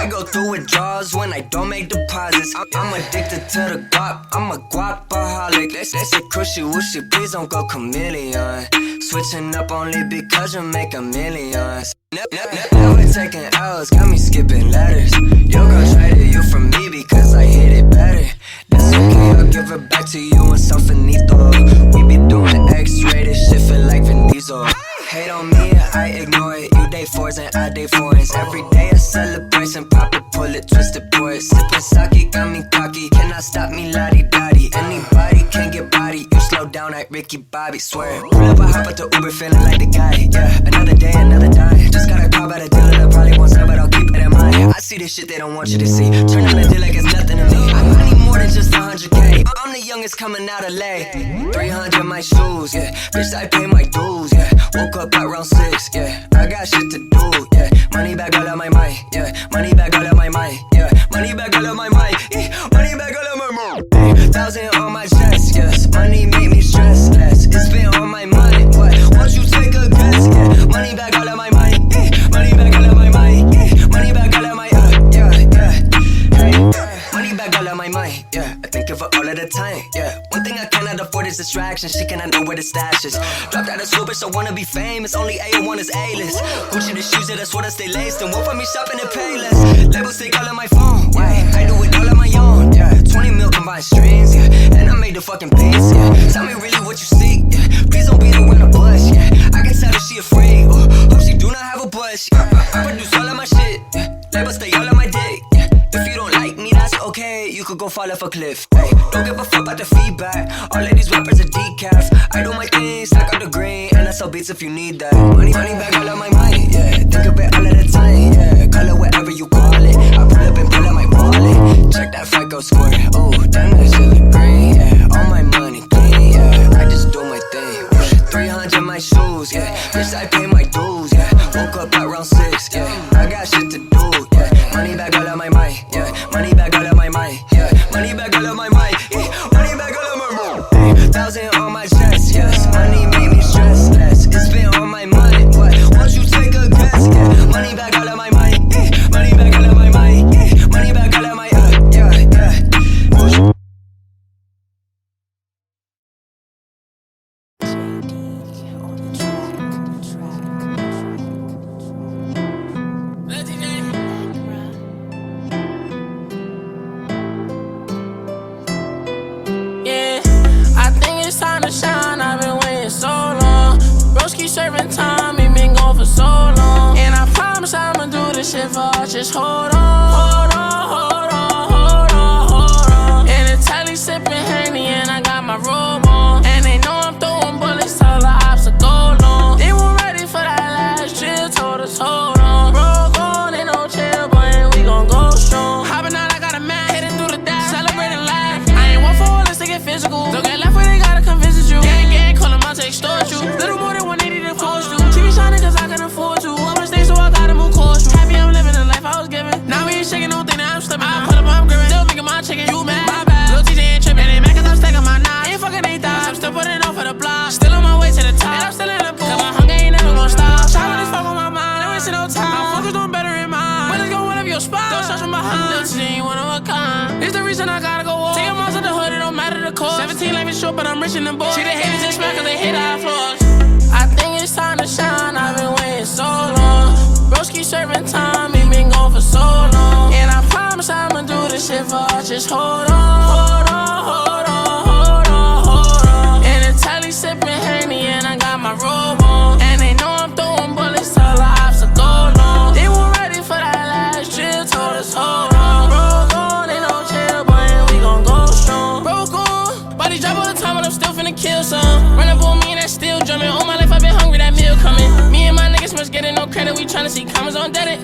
I go through withdrawals when I don't make deposits. I'm addicted to the guap, I'm a guapaholic. They say cruishy wooshy, please don't go chameleon. Switching up only because you make a millions. Never taking L's, got me skipping letters. Your girl traded you from me because I hit it better. That's okay, I'll give it back to you in San Finito. We be doing X-rated shit, feel like Vin Diesel. Hate on me, I ignore it. You day fours and I day foreigns. Every day a celebration, pop it, pull it, twist it, pour it. Sippin' sake, got me cocky. Cannot stop me, lottie-dottie. Anybody can get body. You slow down like Ricky Bobby, swear. Pull up a hop at the Uber, feeling like the guy. Yeah, another day, another dime. Just got a call by the dealer that probably won't sell, but I'll keep it in mind. I see this shit they don't want you to see. Turn on the deal like it's nothing to me. I need more than just 100K. I'm the youngest coming out of LA. 300 my shoes, yeah. Bitch, I pay my dues, yeah. Woke up at around 6, yeah. I got shit to do, yeah. Money back all of my mind, yeah. Money back all of my mind, yeah. Money back all of my mind, money back all of my mind. 1,000 on my chest, yes. Money make me stress less. It's been on my mind, what? Won't you take a guess, yeah. Money back all of my mind, money back all of my mind, money back all of my, yeah, yeah. Hey, money back all of my mind, yeah. I think of her all of the time, yeah. One thing I cannot afford is distraction. She cannot know where the stash is. Dropped out of school, bitch, I wanna be famous. Only A1 is A-list. Gucci the shoes, yeah, that's what I stay laced. And won't find me shopping at Payless. Labels take all of my phone, yeah. I do it all on my own, yeah. 20 mil combined streams, yeah. And I made the fucking beats, yeah. Tell me really what you seek, yeah. Please don't beat around the bush, yeah. I can tell that she afraid, hope she do not have a bush, yeah. I produce all of my shit, yeah. Labels stay all on my dick, yeah. If you don't like me, that's okay. You could go fall off a cliff. Hey, don't give a fuck about the feedback. All of these rappers are decaf. I do my thing, stack up the green, and I sell beats if you need that. Money back all of my mind, yeah. Think of it all of the time, yeah. Call it whatever you call it. I pull up and pull out my wallet. Check that FICO score. Oh, damn, that shit look green, yeah. All my money clean, yeah. I just do my thing. 300 my shoes, yeah. Bitch, I pay my dues, yeah. Woke up at around 6, yeah. I got shit to do, yeah. Money back all of my mind, yeah. Money back all of my mind, yeah. Money back all of my mind, money back all of my mind. 1,000 on my chest, yes. Money make me stress less. It's been on my mind, what? Won't you take a guess, yeah. Money back all of my mind, money back all of my mind, money back all of my, yeah, yeah. Shine, I've been waiting so long. Broski serving time, he been gone for so long. And I promise I'ma do this shit for us. Just hold on, hold on, hold on, hold on, hold on. And the telly sipping Henny, and I got my robe on. And they know I'm throwing bullets till the ops are go long. They weren't ready for that last drill, told us hold on. Broke on, ain't no chill, but we gon' go strong. Hopping out, I got a man, heading through the dash, celebrating life. I ain't one for all this to get physical. Don't get left where they gotta come visit you. Gang, call them out to extort you. Little more than 180 to force you. TV shining cause I can afford to. I'm gonna stay so I gotta move course. Happy I'm living the life I was given. Now we ain't shaking no thing that I'm slipping. I pull up, I'm gripping. Still thinking my chicken, you mad? My bad. Little TJ ain't tripping. Ain't mad cause I'm stacking my nine. Ain't fucking ain't thighs. I'm still putting on for the block. Still on my way to the top. And I'm still in the pool. Cause my hunger ain't never gonna stop. Shopping this fuck on my mind. Ain't wasting no time. I'm focused on better in mind. When it's gon' win up your spot. Don't shots from behind. Little TJ ain't one of a kind. It's the reason I gotta go off. Take them out to the hood, it don't matter the cost. 17 life is short, but I'm rich in the board. See the haters just smack cause they hit our floors. I think it's time to shine, I've been waiting so long. Broski serving time, he been gone for so long. And I promise I'ma do this shit for us. Just hold on, hold on, hold on, hold on, hold on. And the telly sipping Henny, and I got my robe on. And they know I'm throwing bullets till the ops are go long. They weren't ready for that last drill, told us hold on. Broke on, ain't no chill, but we gon' go strong. Broke on, body drop all the time, but I'm still finna kill some. Run up on me and that's still drumming. All my life I've been hungry, that meal coming. Me and my niggas must getting no credit, we tryna see commas on Reddit.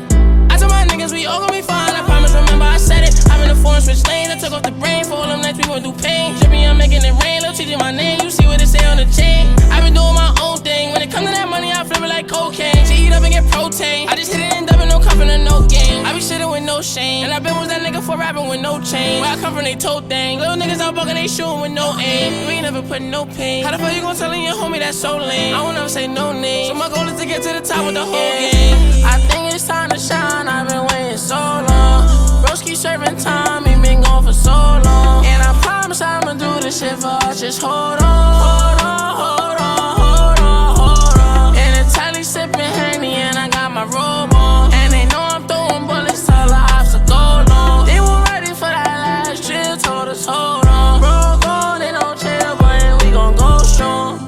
I told my niggas we all gon' be fine, I promise, remember I said it. I'm in the foreign switch lanes, I took off the brain. For all them nights we went through pain. Dripping, I'm making it rain, little TJ my name, you see what it say on the chain. I've been doing my own thing, when it comes to that money I flip it like cocaine. She eat up and get protein, I just hit it and double, no cuffin' or no whole game. I be shitting with no shame, and I been with that nigga for rapping with no chain. Where I come from, they told thing. Little niggas out bugging, they shooting with no aim. You ain't never put no pain. How the fuck you gon' tell your homie that's so lame? I won't never say no name. So my goal is to get to the top with the whole game. I think it's time to shine. I've been waiting so long. Broski serving time, he been gone for so long. And I promise I'ma do this shit for us. Just hold on, hold on, hold on, hold on, hold on. And the telly sipping Henny, and I got my robe on. And they know I'm throwing bullets till the ops are go long. They were ready for that last drill, told us hold on. Bro, gone, they don't chill, but we gon' go strong.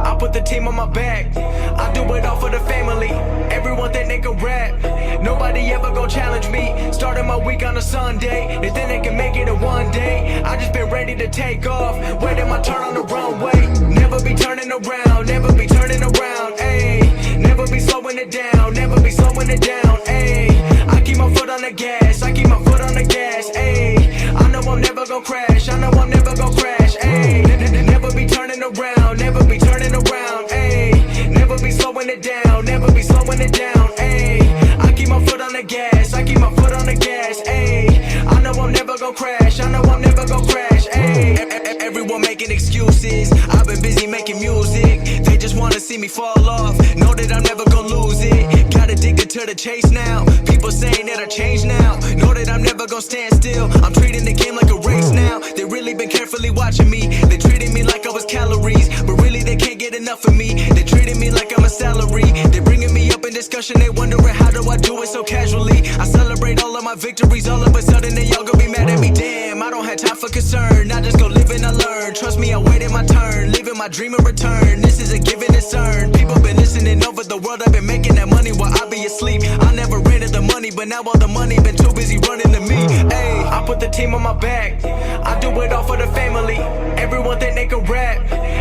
I put the team on my back, I do it all for the family. Everyone think they can rap, nobody ever gon' challenge me. Started my week on a Sunday, they think they can make it in one day. I just been ready to take off, waiting my turn on the runway. Never be turning around, never be turning around, ayy. Never be slowing it down, never be slowing it down, ayy. I keep my foot on the gas, I keep my foot on the gas, ayy. I know I'm never gon' crash, I know I'm never gon' crash, ayy. Never be turning around, never be turning around, ayy. Never be slowing it down, never be slowing it down, ayy. I keep my foot on the gas, I keep my foot on the gas, ayy. I know I'm never gon' crash, I know I'm never gon' crash, ayy. Everyone making excuses, I've been busy making music. They just wanna see me fall off, know that I'm never gon' lose it. Got addicted to the chase now, people saying that I changed now. Know that I'm never gon' stand still, I'm treating the game like a race now. They really been carefully watching me, they treating me like I was calories, but really they can't get enough of me. They treating me like I'm a salary, they bringing me up in discussion, they wondering how do I do it so casually. I celebrate all of my victories, all of a sudden they all gon' be mad at me. Damn, I don't have time for concern, I just go live and I learn. Trust me, I waited my turn, living my dream in return. This is a given, it's earned. People been listening over the world, I've been making that money while I be asleep. I never ran to the money, but now all the money been too busy running to me. Ayy, I put the team on my back, I do it all for the family. Everyone think they can rap,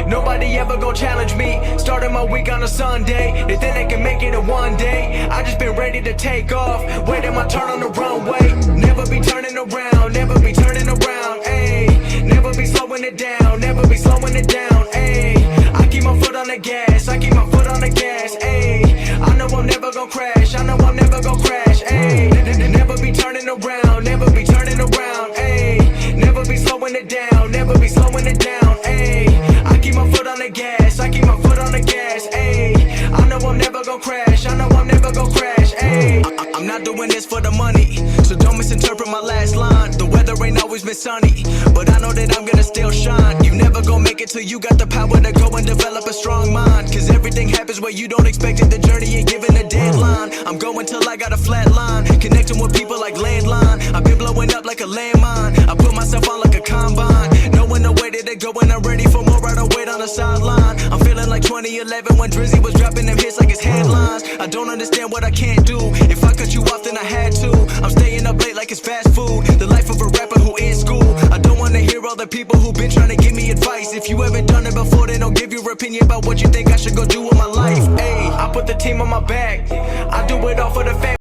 nobody ever gon' challenge me. Started my week on a Sunday, they think they can make it in one day. I just been ready to take off, waiting my turn on the runway. Never be turning around, never be turning around, ayy. Never be slowing it down, never be slowing it down, ayy. I keep my foot on the gas, I keep my foot on the gas, ayy. I know I'm never gon' crash, I know I'm never gon' crash, ayy. Never be turning around, never be turning around, ayy. Never be slowing it down, never be slowing it down, ayy. I keep my foot on the gas, I keep my foot on the gas, ayy. I know I'm never gon' crash, I know I'm never gon' crash, ayy. I'm not doing this for the money, so don't misinterpret my last line. The weather ain't always been sunny, but I know that I'm gonna still shine. You never gon' make it till you got the power to go and develop a strong mind. Cause everything happens where you don't expect it, the journey ain't given a deadline. I'm going till I got a flat line, connecting with people like landline. I've been blowing up like a landmine, I put myself on like a combine. Knowing the way that they go and I'm ready for more, I don't wait on the sideline. I'm feeling like 2011 when Drizzy was dropping them hits like his headlines. I don't understand what I can't do, if I cut you off then I had to. I'm staying up late like it's fast food, the life of a rapper who in school. I don't wanna hear all the people who been trying to give me advice. If you haven't done it before, then don't give your opinion about what you think I should go do with my life. Ayy, I put the team on my back, I do it all for the family.